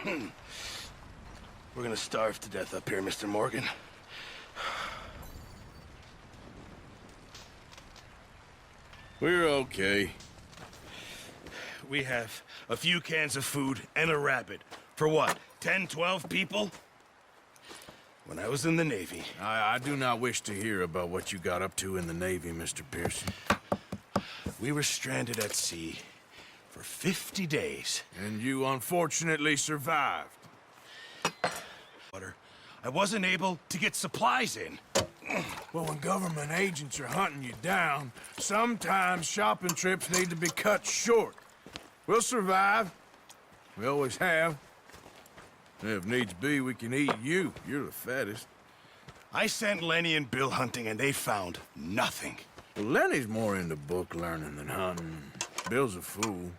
We're gonna starve to death up here, Mr. Morgan. We're okay. We have a few cans of food and a rabbit. For what, 10, 12 people? When I was in the Navy... I do not wish to hear about what you got up to in the Navy, Mr. Pearson. We were stranded at sea for 50 days. And you unfortunately survived. I wasn't able to get supplies in. Well, when government agents are hunting you down, sometimes shopping trips need to be cut short. We'll survive. We always have. If needs be, we can eat you. You're the fattest. I sent Lenny and Bill hunting, and they found nothing. Well, Lenny's more into book learning than hunting. Bill's a fool.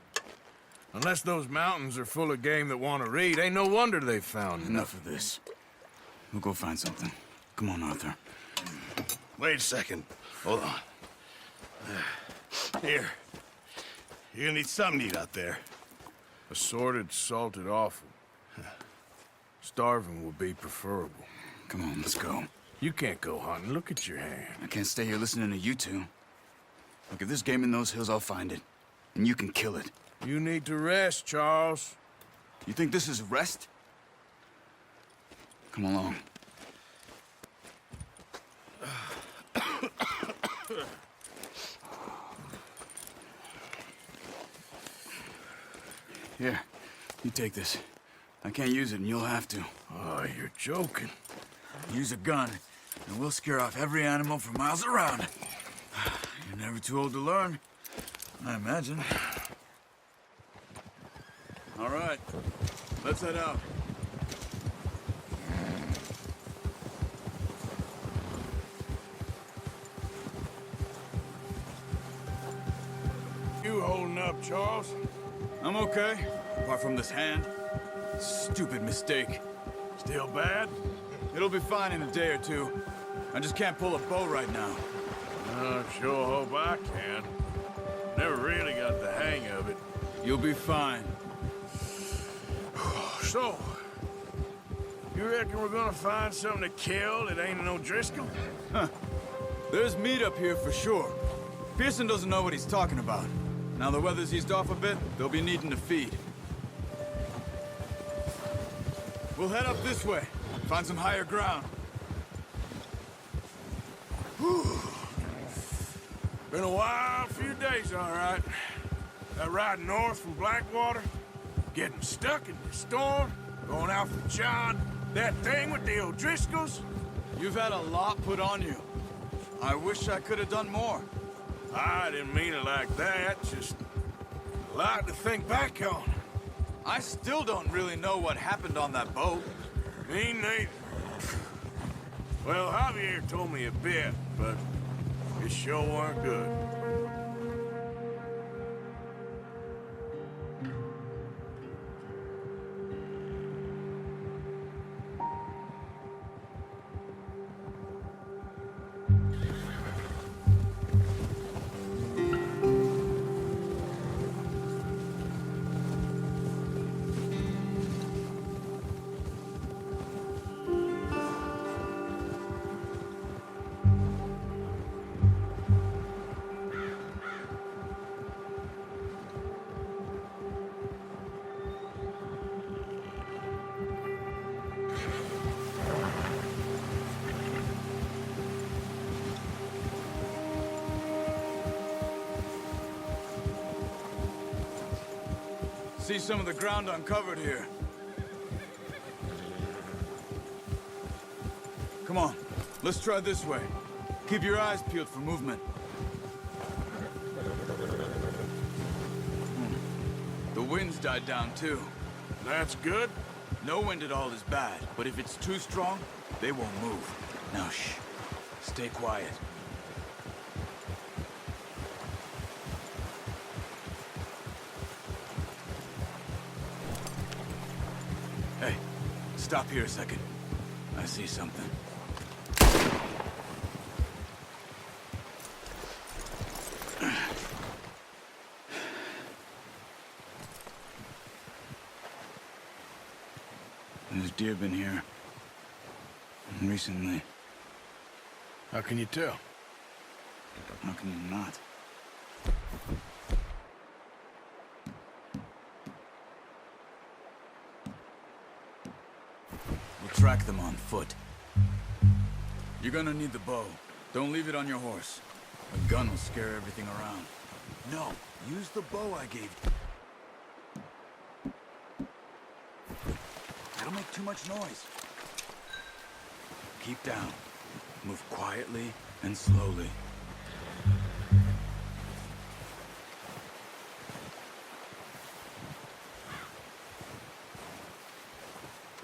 Unless those mountains are full of game that want to read, ain't no wonder they found Enough of this. We'll go find something. Come on, Arthur. Wait a second. Hold on. Here. You're gonna need something to eat out there. Assorted, salted offal. Starving will be preferable. Come on, let's go. You can't go hunting. Look at your hand. I can't stay here listening to you two. Look, if there's game in those hills, I'll find it. And you can kill it. You need to rest, Charles. You think this is rest? Come along. Here, you take this. I can't use it, and you'll have to. Oh, you're joking. Use a gun, and we'll scare off every animal for miles around. You're never too old to learn, I imagine. All right, let's head out. You holding up, Charles? I'm okay, apart from this hand. Stupid mistake. Still bad? It'll be fine in a day or two. I just can't pull a bow right now. I sure hope I can. Never really got the hang of it. You'll be fine. So, you reckon we're gonna find something to kill that ain't no Driscoll? There's meat up here for sure. Pearson doesn't know what he's talking about. Now the weather's eased off a bit, they'll be needing to feed. We'll head up this way, find some higher ground. Whew. Been a wild few days, all right. That ride north from Blackwater, getting stuck in the storm, going out for John, that thing with the O'Driscolls. You've had a lot put on you. I wish I could have done more. I didn't mean it like that, just a lot to think back on. I still don't really know what happened on that boat. Me neither. Well, Javier told me a bit, but it sure weren't good. See some of the ground uncovered here. Come on, let's try this way. Keep your eyes peeled for movement. The wind's died down too. That's good. No wind at all is bad, but if it's too strong, they won't move. Now shh, stay quiet. Hey, stop here a second. I see something. There's deer been here. Recently. How can you tell? How can you not? We'll track them on foot. You're gonna need the bow. Don't leave it on your horse. A gun will scare everything around. No, use the bow I gave you. It'll make too much noise. Keep down. Move quietly and slowly.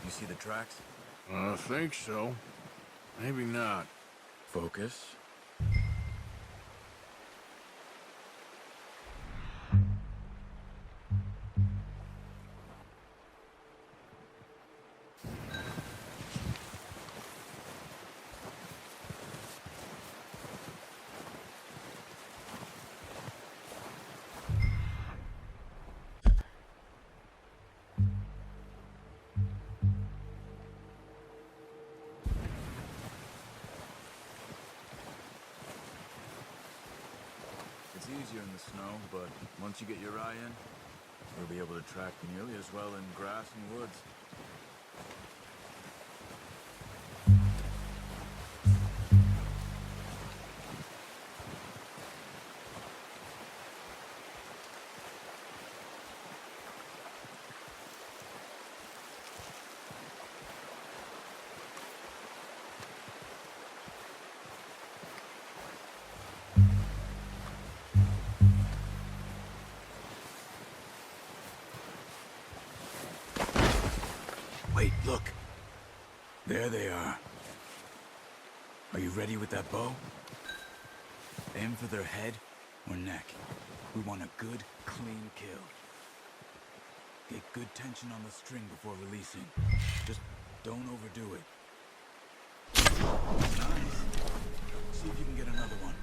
You see the tracks? I think so. Maybe not. Focus. It's easier in the snow, but once you get your eye in, you'll be able to track nearly as well in grass and woods. Wait, look. There they are. Are you ready with that bow? Aim for their head or neck. We want a good, clean kill. Get good tension on the string before releasing. Just don't overdo it. Nice. See if you can get another one.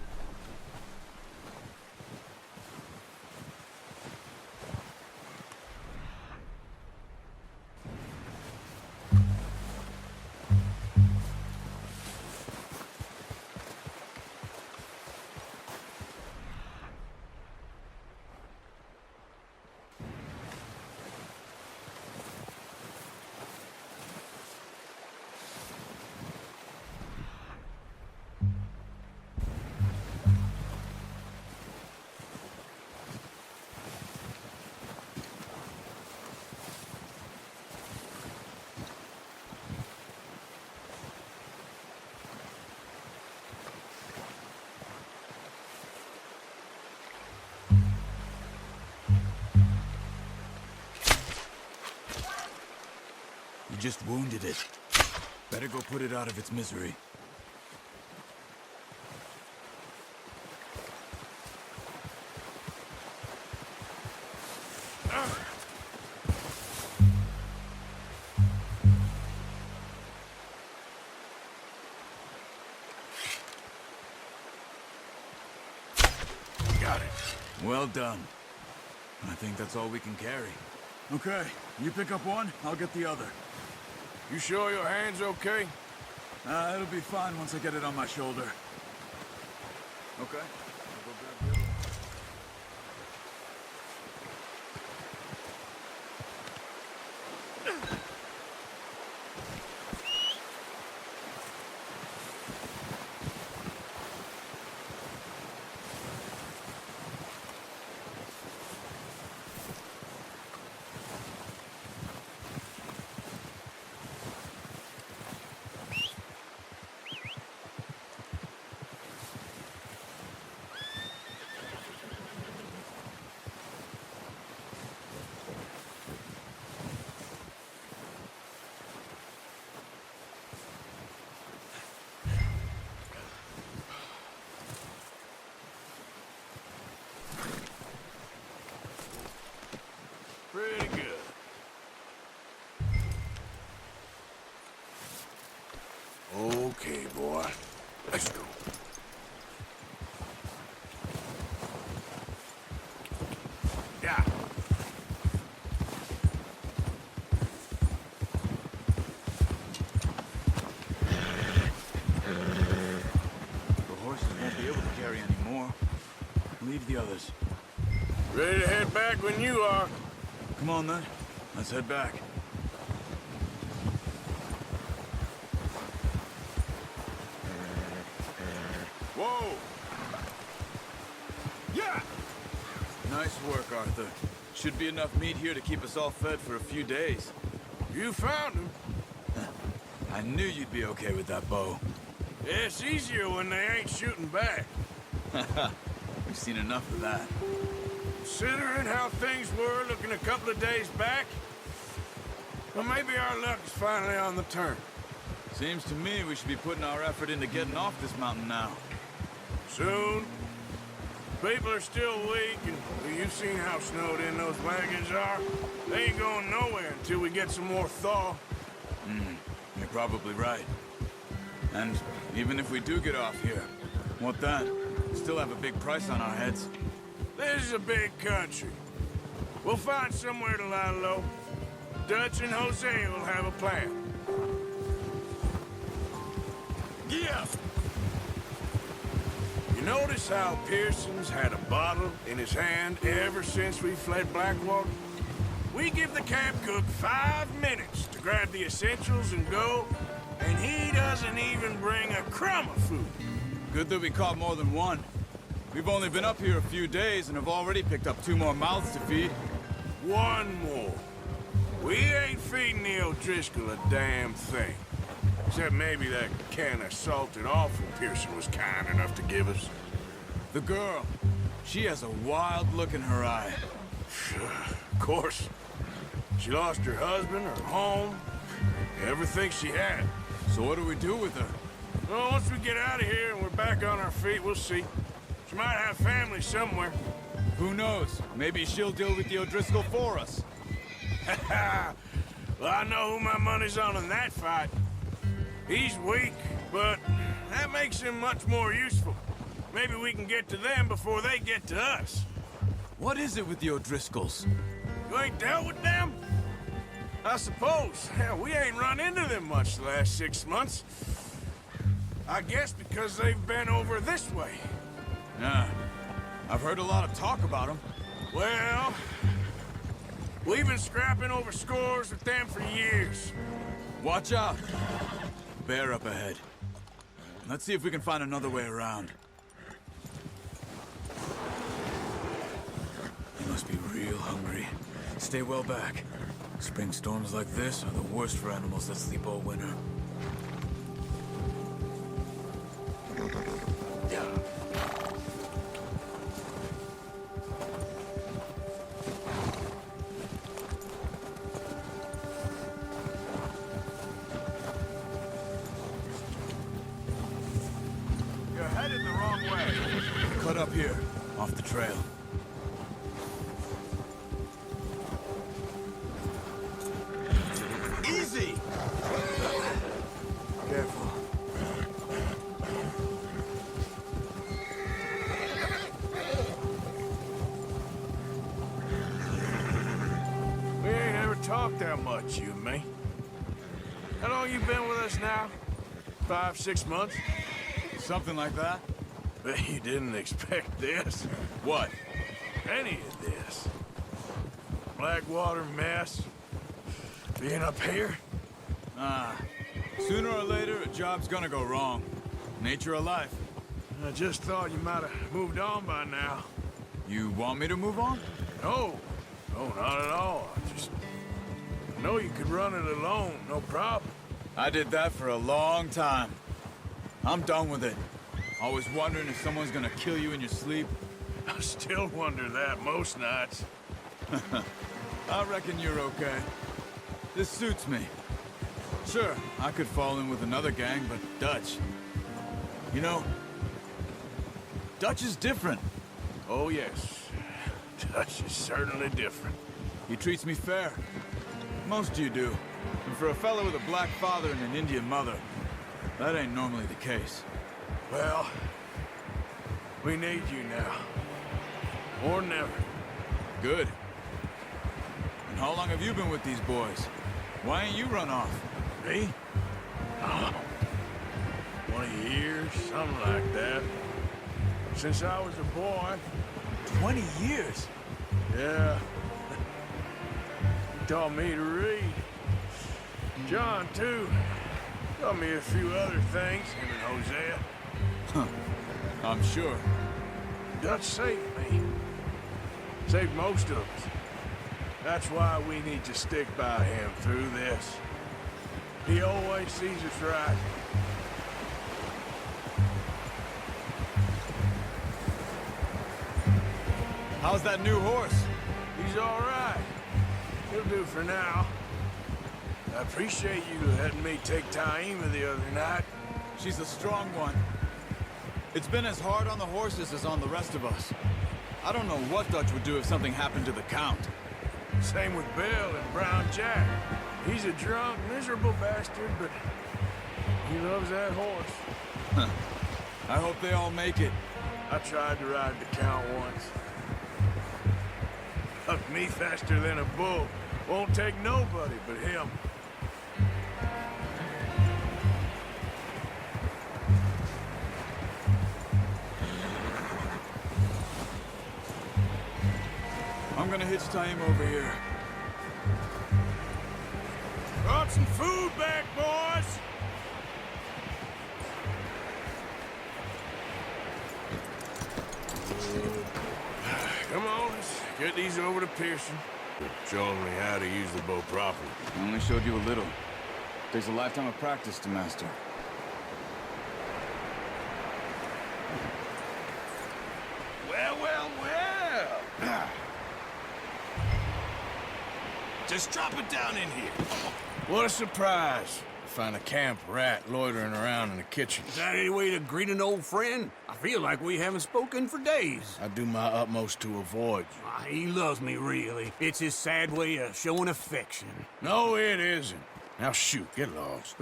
You just wounded it. Better go put it out of its misery. Got it. Well done. I think that's all we can carry. Okay, you pick up one, I'll get the other. You sure your hand's okay? It'll be fine once I get it on my shoulder. Okay, I'll go grab the other one. Leave the others. Ready to head back when you are. Come on, then. Let's head back. Whoa! Yeah! Nice work, Arthur. Should be enough meat here to keep us all fed for a few days. You found him. I knew you'd be okay with that bow. Yeah, it's easier when they ain't shooting back. We've seen enough of that. Considering how things were looking a couple of days back, well, maybe our luck is finally on the turn. Seems to me we should be putting our effort into getting off this mountain now. Soon. People are still weak, and well, you've seen how snowed in those wagons are. They ain't going nowhere until we get some more thaw. You're probably right. And even if we do get off here, what then? We still have a big price on our heads. This is a big country. We'll find somewhere to lie low. Dutch and Jose will have a plan. Yeah. You notice how Pearson's had a bottle in his hand ever since we fled Blackwater? We give the camp cook 5 minutes to grab the essentials and go, and he doesn't even bring a crumb of food. Good that we caught more than one. We've only been up here a few days and have already picked up 2 more mouths to feed. 1 more. We ain't feeding the O'Driscoll a damn thing. Except maybe that can of salted offal Pearson was kind enough to give us. The girl, she has a wild look in her eye. Of course. She lost her husband, her home, everything she had. So what do we do with her? Well, once we get out of here and we're back on our feet, we'll see. She might have family somewhere. Who knows? Maybe she'll deal with the O'Driscoll for us. Well, I know who my money's on in that fight. He's weak, but that makes him much more useful. Maybe we can get to them before they get to us. What is it with the O'Driscolls? You ain't dealt with them? I suppose. Hell, we ain't run into them much the last 6 months. I guess because they've been over this way. Yeah, I've heard a lot of talk about them. Well, we've been scrapping over scores with them for years. Watch out. Bear up ahead. Let's see if we can find another way around. They must be real hungry. Stay well back. Spring storms like this are the worst for animals that sleep all winter. You're headed the wrong way. Cut up here, off the trail. Easy! Careful. We ain't ever talked that much, you and me. How long you been with us now? 5, 6 months? Something like that? Bet you didn't expect this. What? Any of this. Blackwater mess. Being up here? Sooner or later, a job's gonna go wrong. Nature of life. I just thought you might have moved on by now. You want me to move on? No. No, not at all. I know you could run it alone, no problem. I did that for a long time. I'm done with it. Always wondering if someone's gonna kill you in your sleep. I still wonder that most nights. I reckon you're okay. This suits me. Sure, I could fall in with another gang, but Dutch... You know, Dutch is different. Oh, yes. Dutch is certainly different. He treats me fair. Most you do. And for a fellow with a black father and an Indian mother, that ain't normally the case. Well, we need you now. Or never. Good. And how long have you been with these boys? Why ain't you run off? Me? Oh, 20 years, something like that. Since I was a boy, 20 years. Yeah. He taught me to read. John, too. Taught me a few other things, him and Hosea. I'm sure. Dutch saved me. Saved most of us. That's why we need to stick by him through this. He always sees us right. How's that new horse? He's all right. He'll do for now. I appreciate you letting me take Taima the other night. She's a strong one. It's been as hard on the horses as on the rest of us. I don't know what Dutch would do if something happened to the Count. Same with Bill and Brown Jack. He's a drunk, miserable bastard, but he loves that horse. I hope they all make it. I tried to ride the Count once. Hucked me faster than a bull. Won't take nobody but him. I'm gonna hitch Taima over here. Brought some food back, boys! Come on, let's get these over to Pearson. Showing me how to use the bow properly. I only showed you a little. Takes a lifetime of practice to master. Well, well, well. Just drop it down in here. What a surprise. Find a camp rat loitering around in the kitchen. Is that any way to greet an old friend? I feel like we haven't spoken for days. I do my utmost to avoid you. He loves me, really. It's his sad way of showing affection. No, it isn't. Now shoot, get lost.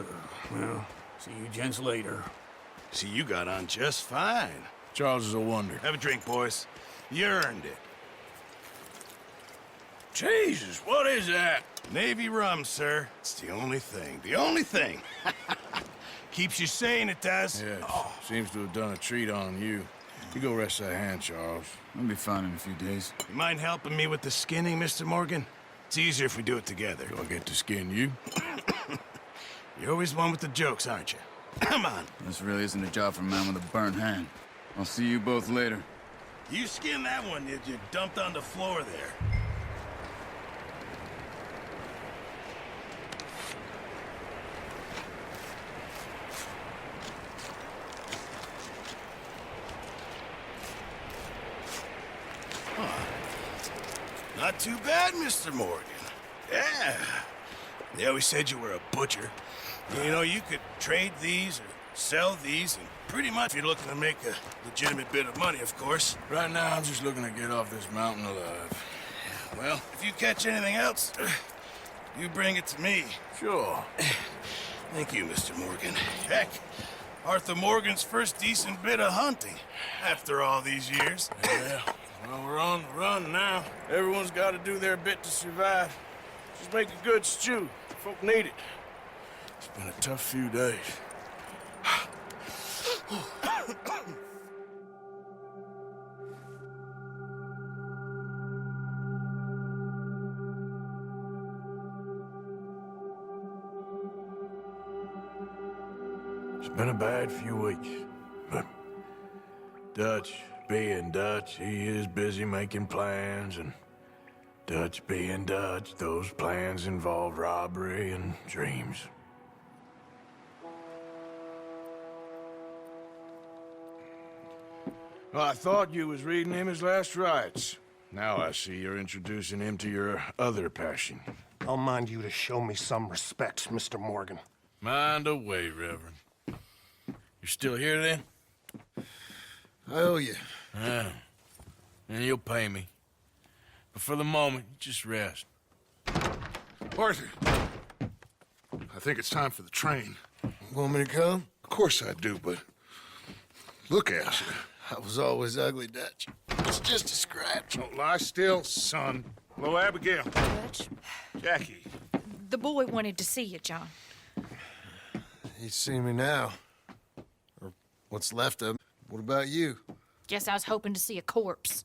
Well, see you gents later. See, you got on just fine. Charles is a wonder. Have a drink, boys. You earned it. Jesus, what is that? Navy rum, sir. It's the only thing. The only thing. Keeps you sane, it does. Yeah, seems to have done a treat on you. You go rest that hand, Charles. I'll be fine in a few days. You mind helping me with the skinning, Mr. Morgan? It's easier if we do it together. Do I get to skin you? You're always one with the jokes, aren't you? Come on. This really isn't a job for a man with a burnt hand. I'll see you both later. You skinned that one you dumped on the floor there. Not too bad, Mr. Morgan. Yeah. They always said you were a butcher. You know, you could trade these or sell these, and pretty much if you're looking to make a legitimate bit of money, of course. Right now, I'm just looking to get off this mountain alive. Well, if you catch anything else, you bring it to me. Sure. Thank you, Mr. Morgan. Heck, Arthur Morgan's first decent bit of hunting after all these years. Yeah. Well, we're on the run now. Everyone's got to do their bit to survive. Just make a good stew. Folk need it. It's been a tough few days. It's been a bad few weeks, but Dutch being Dutch, he is busy making plans, and Dutch being Dutch, those plans involve robbery and dreams. Well, I thought you was reading him his last rites. Now I see you're introducing him to your other passion. I'll mind you to show me some respect, Mr. Morgan. Mind away, Reverend. You're still here, then? I owe you. Yeah. And you'll pay me. But for the moment, just rest. Arthur, I think it's time for the train. Want me to come? Of course I do, but look at you. I was always ugly, Dutch. It's just a scratch. Don't lie still, son. Hello, Abigail. Dutch, Jackie. the boy wanted to see you, John. He's seen me now. Or what's left of him. What about you? Guess I was hoping to see a corpse.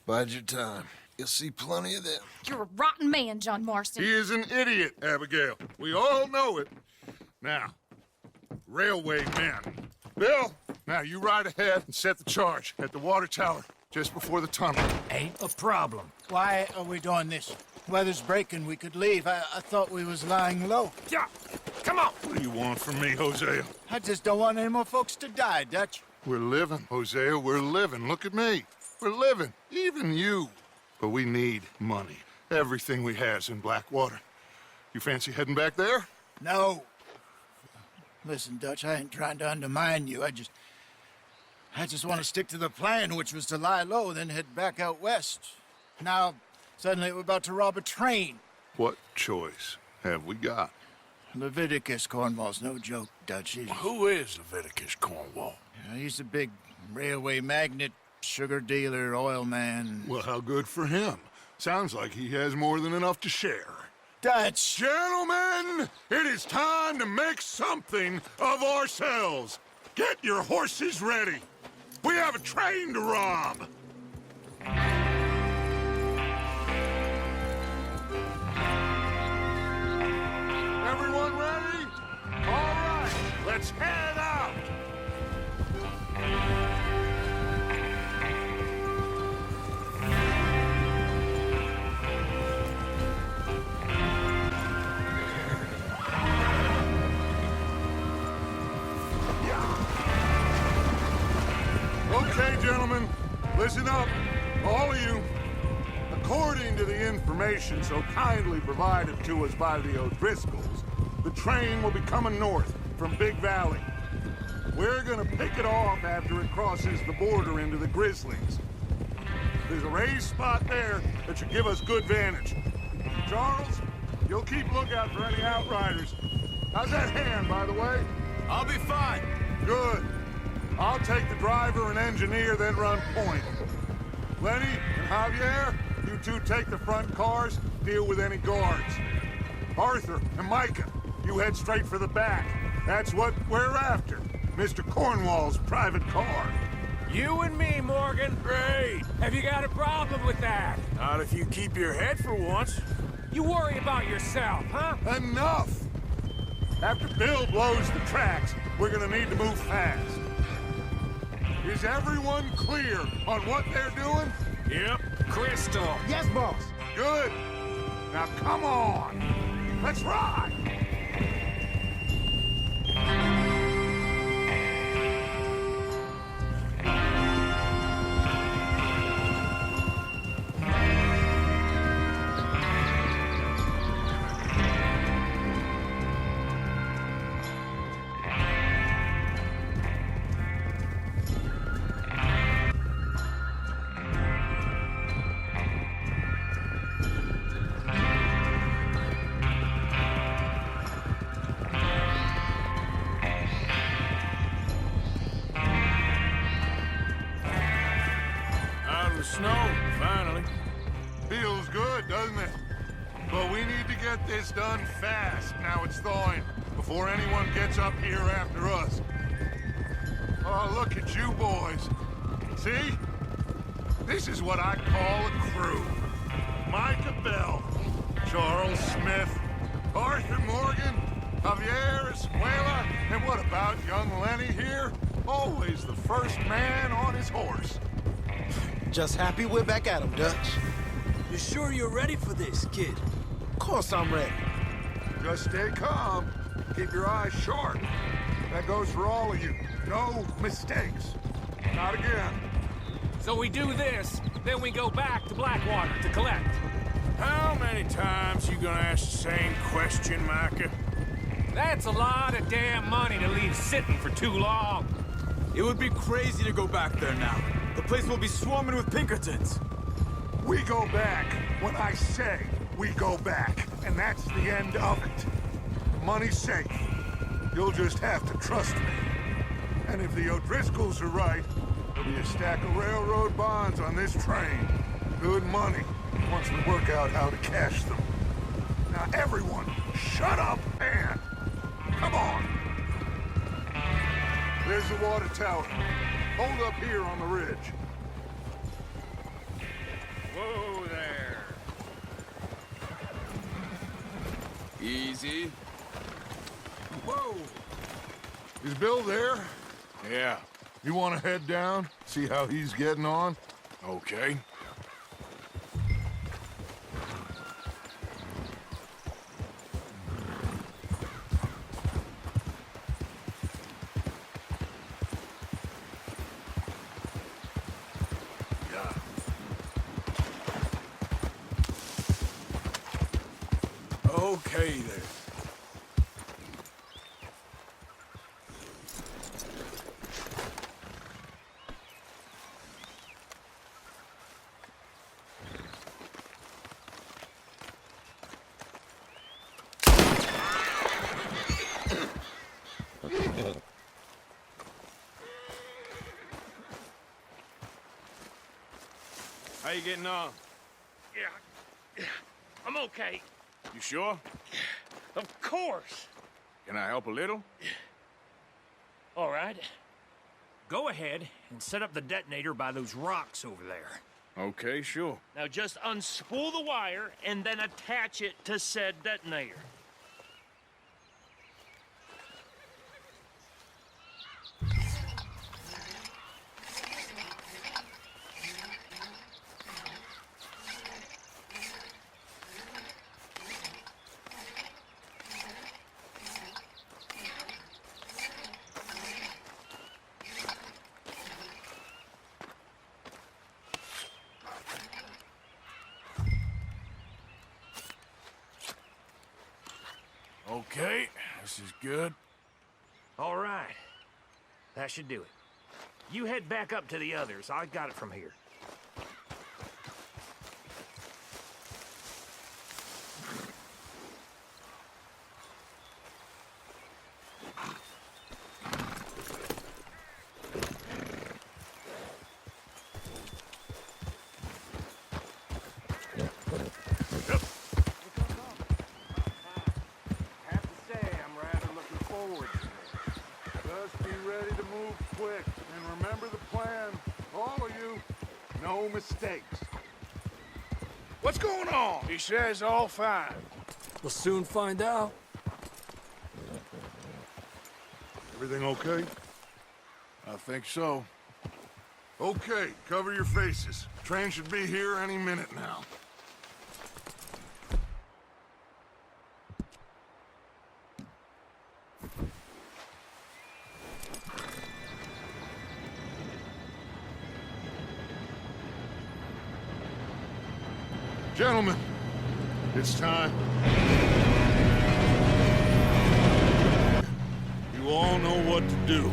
Bide your time. You'll see plenty of them. You're a rotten man, John Marston. He is an idiot, Abigail. We all know it. Now, railway men. Bill, now you ride ahead and set the charge at the water tower just before the tunnel. Ain't a problem. Why are we doing this? Weather's breaking. We could leave. I thought we was lying low. Yeah, come on. What do you want from me, Hosea? I just don't want any more folks to die, Dutch. We're living, Hosea. We're living. Look at me. We're living. Even you. But we need money. Everything we has in Blackwater. You fancy heading back there? No. Listen, Dutch, I ain't trying to undermine you. I just want to stick to the plan, which was to lie low, then head back out west. Now, suddenly we're about to rob a train. What choice have we got? Leviticus Cornwall's no joke, Dutch. Who is Leviticus Cornwall? He's a big railway magnate, sugar dealer, oil man. Well, how good for him. Sounds like he has more than enough to share. Dutch! Gentlemen, it is time to make something of ourselves. Get your horses ready. We have a train to rob. Everyone ready? All right, let's head out. Okay, gentlemen, listen up, all of you. According to the information so kindly provided to us by the O'Driscolls, the train will be coming north from Big Valley. We're gonna pick it off after it crosses the border into the Grizzlies. There's a raised spot there that should give us good vantage. Charles, you'll keep lookout for any outriders. How's that hand, by the way? I'll be fine. Good. I'll take the driver and engineer, then run point. Lenny and Javier, you two take the front cars, deal with any guards. Arthur and Micah, you head straight for the back. That's what we're after. Mr. Cornwall's private car. You and me, Morgan. Great. Have you got a problem with that? Not if you keep your head for once. You worry about yourself, huh? Enough! After Bill blows the tracks, we're gonna need to move fast. Is everyone clear on what they're doing? Yep. Crystal. Yes, boss. Good. Now come on. Let's ride. Snow, finally. Feels good, doesn't it? But we need to get this done fast. Now it's thawing, before anyone gets up here after us. Oh, look at you boys. See? This is what I call a crew. Micah Bell, Charles Smith, Arthur Morgan, Javier Escuela, and what about young Lenny here? Always the first man on his horse. Just happy we're back at 'em, Dutch. You sure you're ready for this, kid? Of course I'm ready. Just stay calm. Keep your eyes sharp. That goes for all of you. No mistakes. Not again. So we do this, then we go back to Blackwater to collect. How many times you gonna ask the same question, Micah? That's a lot of damn money to leave sitting for too long. It would be crazy to go back there now. The place will be swarming with Pinkertons. We go back when I say we go back, and that's the end of it. Money's safe. You'll just have to trust me. And if the O'Driscolls are right, there'll be a stack of railroad bonds on this train. Good money, once we work out how to cash them. Now everyone, shut up and come on. There's the water tower. Hold up here on the ridge. Whoa there. Easy. Whoa! Is Bill there? Yeah, You want to head down, see how he's getting on? okay. Okay there. How you getting on? Yeah, I'm okay. You sure? Of course. Can I help a little? All right. Go ahead and set up the detonator by those rocks over there. Okay, sure. Now just unspool the wire and then attach it to said detonator. Okay, this is good. All right. That should do it. You head back up to the others. I got it from here. Just be ready to move quick, and remember the plan. All of you, no mistakes. What's going on? He says all fine. We'll soon find out. Everything okay? I think so. Okay, cover your faces. Train should be here any minute now. Gentlemen, it's time. You all know what to do.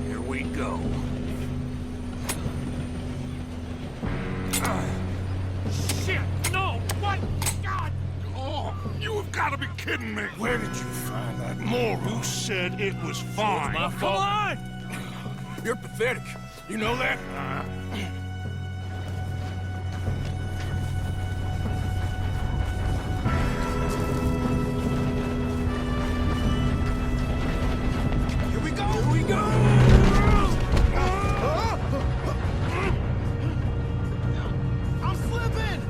Here we go. Shit! No! What? God! Oh, you have got to be kidding me. Where did you find that moron? Who said it was fine? My fault. Come on! You're pathetic. You know that? Here we go! Here we go! I'm slipping!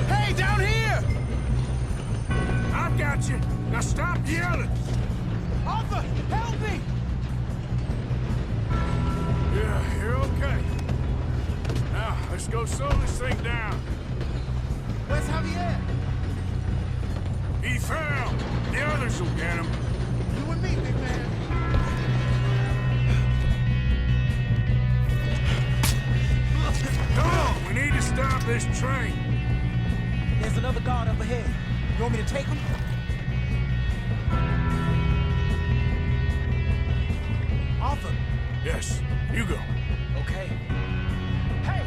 Hey, down here! I've got you. Now stop yelling! Arthur, help me! Yeah, you're okay. Now, let's go slow this thing down. Where's Javier? He fell. The others will get him. You and me, big man. Come on, we need to stop this train. There's another guard up ahead. You want me to take him? Arthur. Yes, you go. Okay. Hey!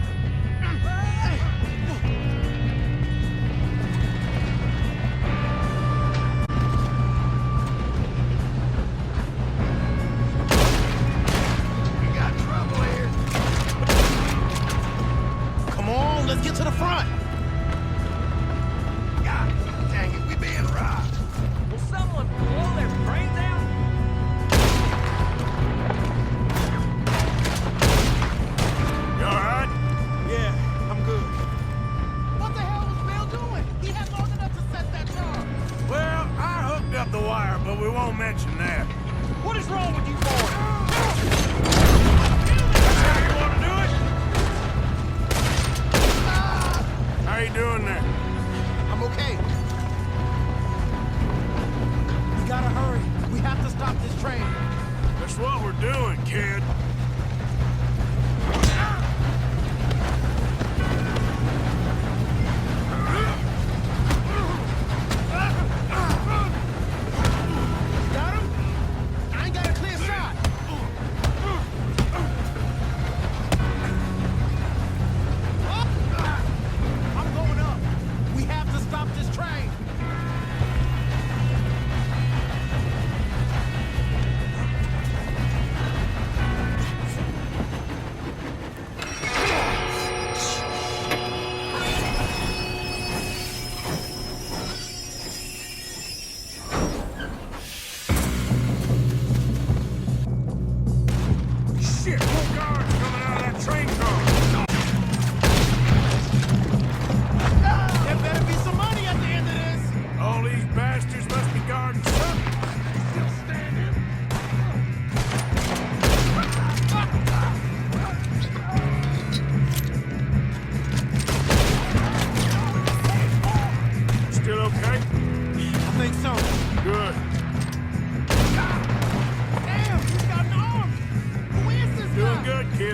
We got trouble here. Come on, let's get to the front. God dang it, we being robbed.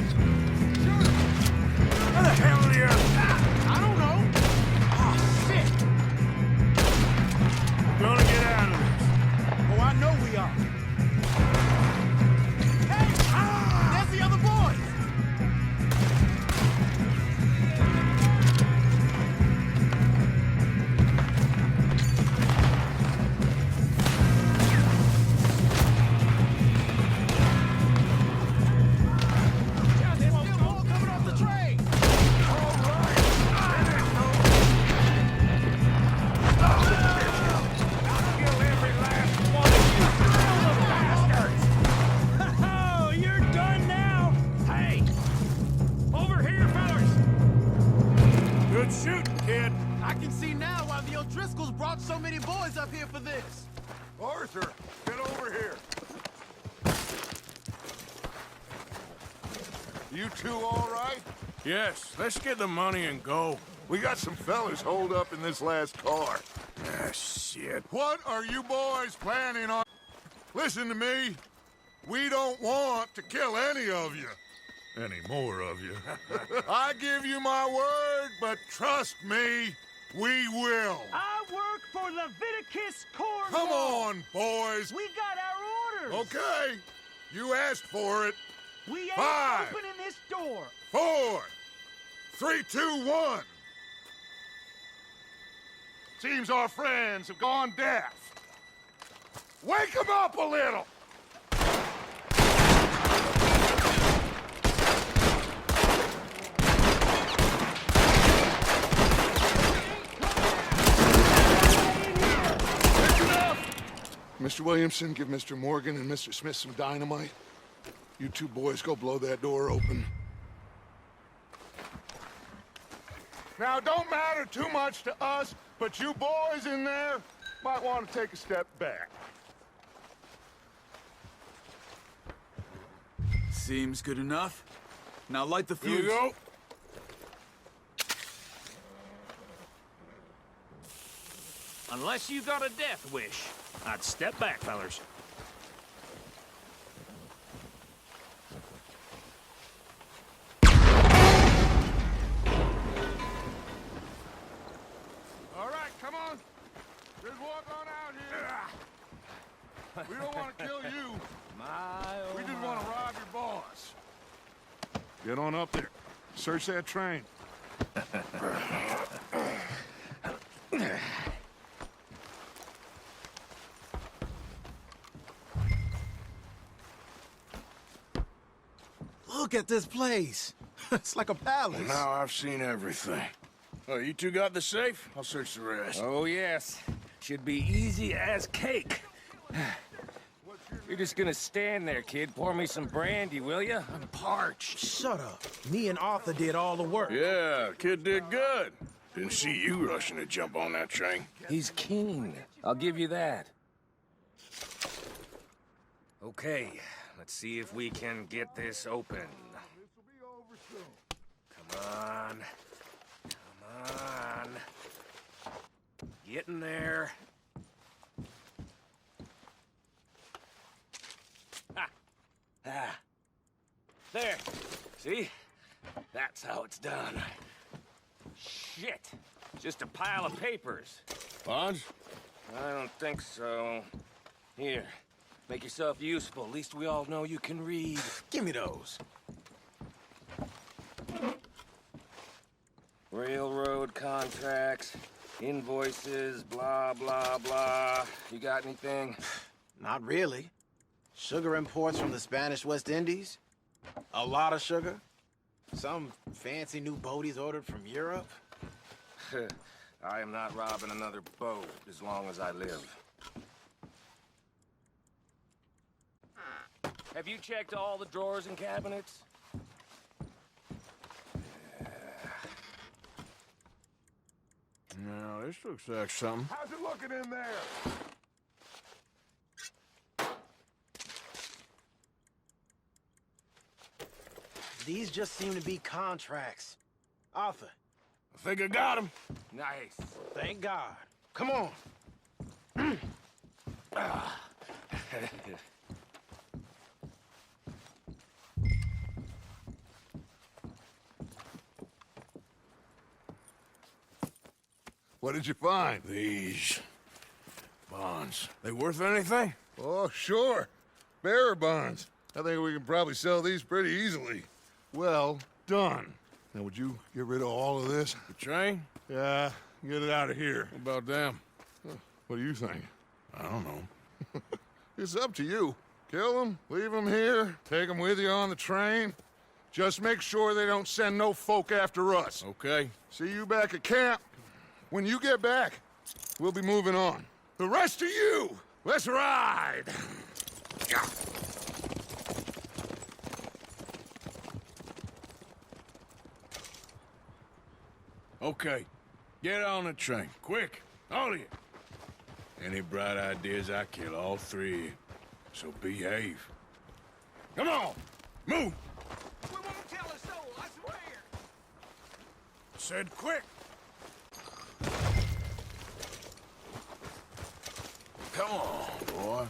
Morgan. Where the hell are you? I don't know. Oh, shit. We're gonna get out of this. Oh, I know we are. Hey! There's the other boys! There's still more coming off the train! Oh, you're done now? Hey! Over here, fellas! Good shooting, kid. I can see now why the O'Driscolls brought so many boys up here for this. Arthur, get over here. You two all right? Yes, let's get the money and go. We got some fellas holed up in this last car. Ah, shit. What are you boys planning on? Listen to me. We don't want to kill any of you. Any more of you. I give you my word, but trust me, we will. I work for Leviticus Cornwall. Come on, boys. We got our orders. Okay. You asked for it. We ain't 5, opening this door. 4, 3, 2, 1. Seems our friends have gone deaf. Wake them up a little. Mr. Williamson, give Mr. Morgan and Mr. Smith some dynamite. You two boys go blow that door open. Now, it don't matter too much to us, but you boys in there might want to take a step back. Seems good enough. Now light the Here fuse. you go. Unless you got a death wish, I'd step back, fellers. All right, come on. Just walk on out here. We don't want to kill you. We just want to rob your boss. Get on up there. Search that train. Look at this place. It's like a palace. Now I've seen everything. Oh, you two got the safe? I'll search the rest. Oh, yes. Should be easy as cake. You're just gonna stand there, kid. Pour me some brandy, will ya? I'm parched. Shut up. Me and Arthur did all the work. Yeah, kid did good. Didn't see you rushing to jump on that train. He's keen. I'll give you that. Okay, let's see if we can get this open. Come on. Come on. Get in there. Ah. There. See? That's how it's done. Shit. Just a pile of papers. Bonds? I don't think so. Here. Make yourself useful. At least we all know you can read. Give me those. Railroad contracts, invoices, blah, blah, blah. You got anything? Not really. Sugar imports from the Spanish West Indies. A lot of sugar. Some fancy new boat he's ordered from Europe. I am not robbing another boat as long as I live. Have you checked all the drawers and cabinets? No, this looks like something. How's it looking in there? These just seem to be contracts. Arthur, I think I got him. Nice. thank God. Come on. What did you find? These bonds. They worth anything? Oh, sure. Bearer bonds. I think we can probably sell these pretty easily. Well done. Now, would you get rid of all of this? The train? Yeah, get it out of here. What about them? What do you think? I don't know. It's up to you. Kill them, leave them here, take them with you on the train. Just make sure they don't send no folk after us. Okay. See you back at camp. When you get back, we'll be moving on. The rest of you, let's ride! Okay. Get on the train. Quick. All of you. Any bright ideas, I kill all three of you. So behave. Come on! Move! We won't tell a soul, I swear! Said quick! Come on, boy.